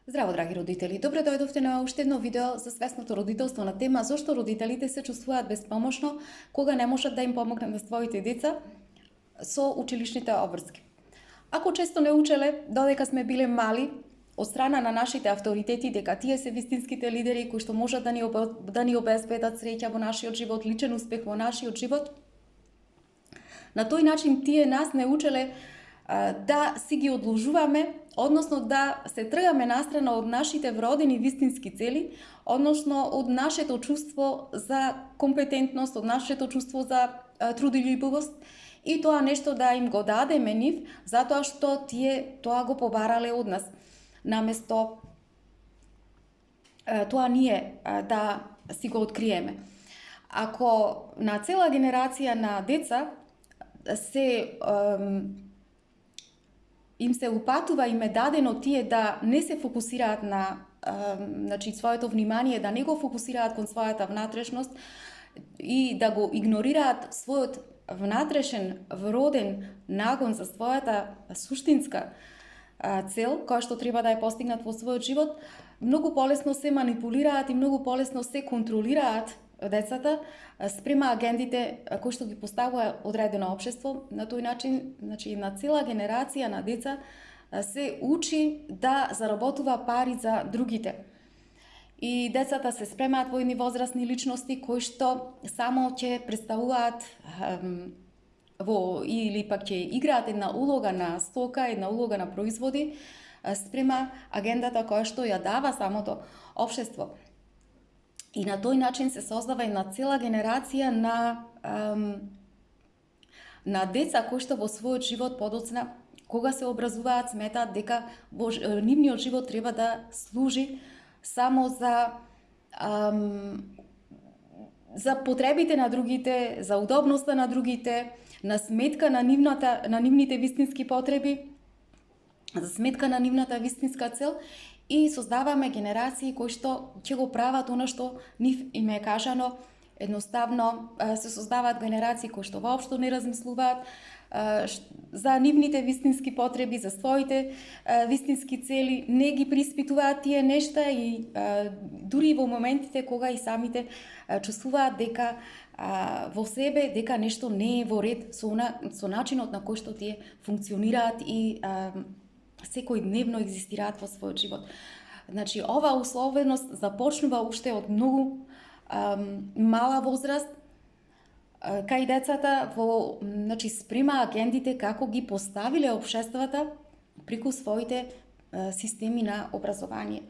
Здраво, драги родители! Добре дојдовте на уште едно видео за свесното родителство на тема зошто родителите се чувствуваат беспомошно кога не можат да им помогнат на своите деца со училишните обврски. Ако често не учеле додека сме биле мали, од страна на нашите авторитети дека тие се вистинските лидери кои што можат да ни обезбедат среќа во нашиот живот, личен успех во нашиот живот, на тој начин тие нас не учеле да си ги одложуваме, односно да се тргаме настрана од нашите вродени вистински цели, односно од нашето чувство за компетентност, од нашето чувство за трудолюбивост и тоа нешто да им го дадеме нив, затоа што тие тоа го побарале од нас. Наместо тоа ние да си го откриеме. Ако на цела генерација на деца им се упатува, им е дадено тие да не се фокусираат на своето внимание, да не го фокусираат кон својата внатрешност и да го игнорираат својот внатрешен вроден нагон за својата суштинска цел, која што треба да ја постигнат во својот живот, многу полесно се манипулираат и многу полесно се контролираат децата спрема агендите кои што ги поставува одредено општество. На тој начин, една цела генерација на деца се учи да заработува пари за другите. И децата се спремаат во едни возрастни личности кои што само ќе представуваат или пак ќе играат една улога на стока, една улога на производи спрема агендата која што ја дава самото општество. И на тој начин се создава една цела генерација на деца кои што во својот живот подоцна, кога се образуваат, сметаат дека нивниот живот треба да служи само за потребите на другите, за удобноста на другите, на сметка на нивните вистински потреби, за сметка на нивната вистинска цел. И создаваме генерации кои што ќе го прават она што нив им е кажано. Едноставно се создаваат генерации кои што воопшто не размислуваат за нивните вистински потреби, за своите вистински цели, не ги приспитуваат тие нешта и дури во моментите кога и самите чувствуваат дека во себе дека нешто не е во ред со начинот на кој што тие функционираат и секој дневно екзистираат во својот живот. Значи, оваа условеност започнува уште од многу мала возраст кај децата спрема агендите како ги поставиле општествата преку своите системи на образование.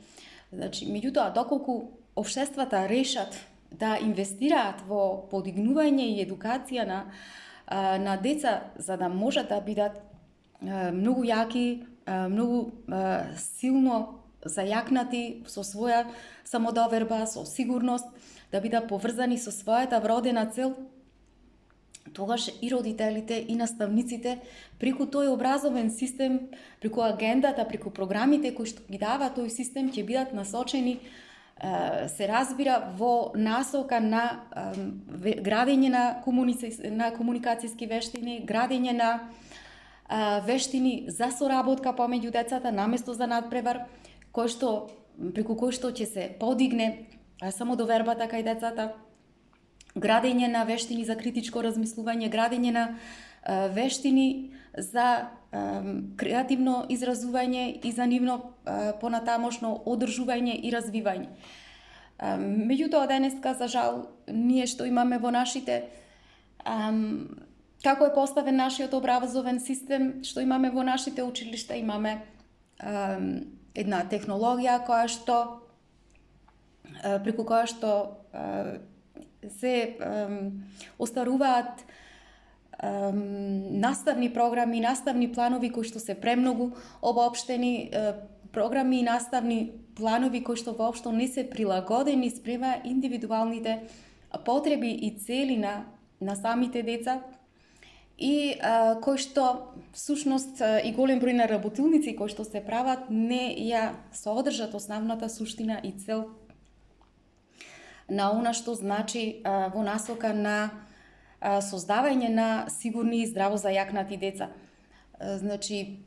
Значи, меѓутоа, доколку општествата решат да инвестираат во подигнување и едукација на деца за да можат да бидат многу јаки, многу силно зајакнати со своја самодоверба, со сигурност, да бидат поврзани со својата вродена цел, тогаш и родителите и наставниците преку тој образовен систем, преку агендата, преку програмите кои што ги дава тој систем ќе бидат насочени, се разбира, во насока на градење на комуникацијски вештини, градење на вештини за соработка помеѓу децата наместо за надпревар, преку кој што ќе се подигне самодовербата кај децата, градење на вештини за критичко размислување, градење на вештини за креативно изразување и за нивно понатамошно одржување и развивање. Меѓутоа, денеска, за жал, ние што имаме во нашите како е поставен нашиот образовен систем, што имаме во нашите училишта, имаме една технологија преку која што се остаруваат наставни програми, наставни планови кои што се премногу обобштени, програми и наставни планови кои што воопшто не се прилагодени спрема индивидуалните потреби и цели на самите деца, и кои што всушност и голем број на работилници кои што се прават не ја содржат основната суштина и цел на она што значи во насока на создавање на сигурни и здраво зајакнати деца. Значи,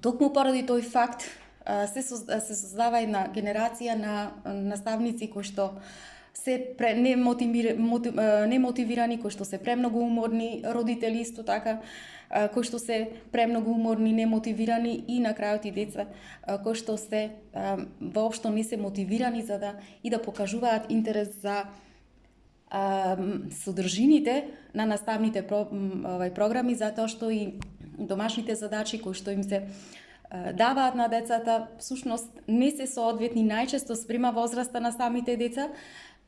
Токму поради тој факт се создава една генерација на наставници кои што се немотивирани, кои што се премногу уморни, родители исто така, кои што се премногу уморни, немотивирани и на крајот и деца кои што се воопшто не се мотивирани за да покажуваат интерес за содржините на наставните програми, затоа што и домашните задачи кои што им се даваат на децата, всушност не се соодветни најчесто спрема возраста на самите деца,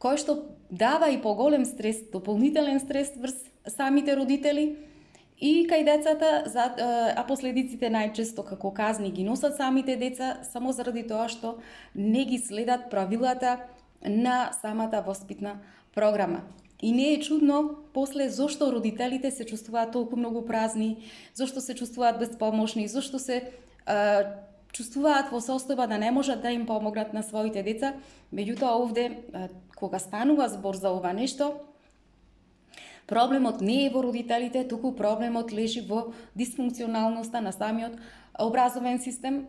кој што дава и поголем стрес, дополнителен стрес врз самите родители и кај децата, а последиците најчесто како казни ги носат самите деца само заради тоа што не ги следат правилата на самата воспитна програма. И не е чудно после зошто родителите се чувствуваат толку многу празни, зошто се чувствуваат безпомошни, зошто се чувствуваат во состојба да не можат да им помогнат на своите деца. Меѓутоа овде, кога станува збор за ова нешто, проблемот не е во родителите, туку проблемот лежи во дисфункционалноста на самиот образовен систем,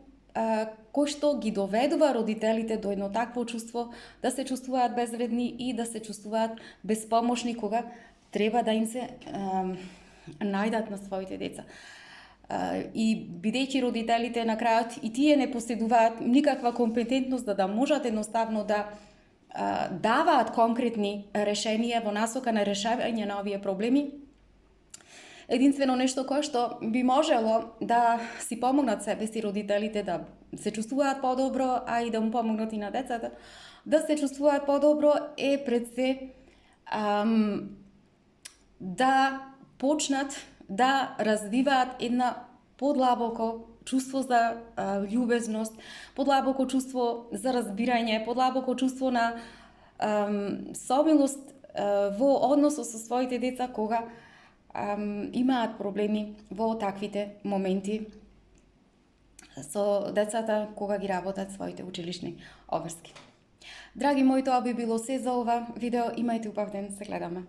кој што ги доведува родителите до едно такво чувство да се чувствуваат безвредни и да се чувствуваат безпомошни кога треба да им се најдат на своите деца. И бидејќи родителите на крајот и тие не поседуваат никаква компетентност да можат едноставно да даваат конкретни решенија во насока на решавање на овие проблеми, единствено нешто кое што би можело да си помогнат себе си родителите да се чувствуваат подобро, а и да му помогнат и на децата да се чувствуваат подобро е пред се да почнат да развиваат една подлабоко чувство за љубезност, подлабоко чувство за разбирање, подлабоко чувство на собилност во односот со своите деца кога имаат проблеми во таквите моменти со децата кога ги работат своите училишни обврски. Драги мои, тоа би било се за ова видео. Имајте убав ден, се гледаме.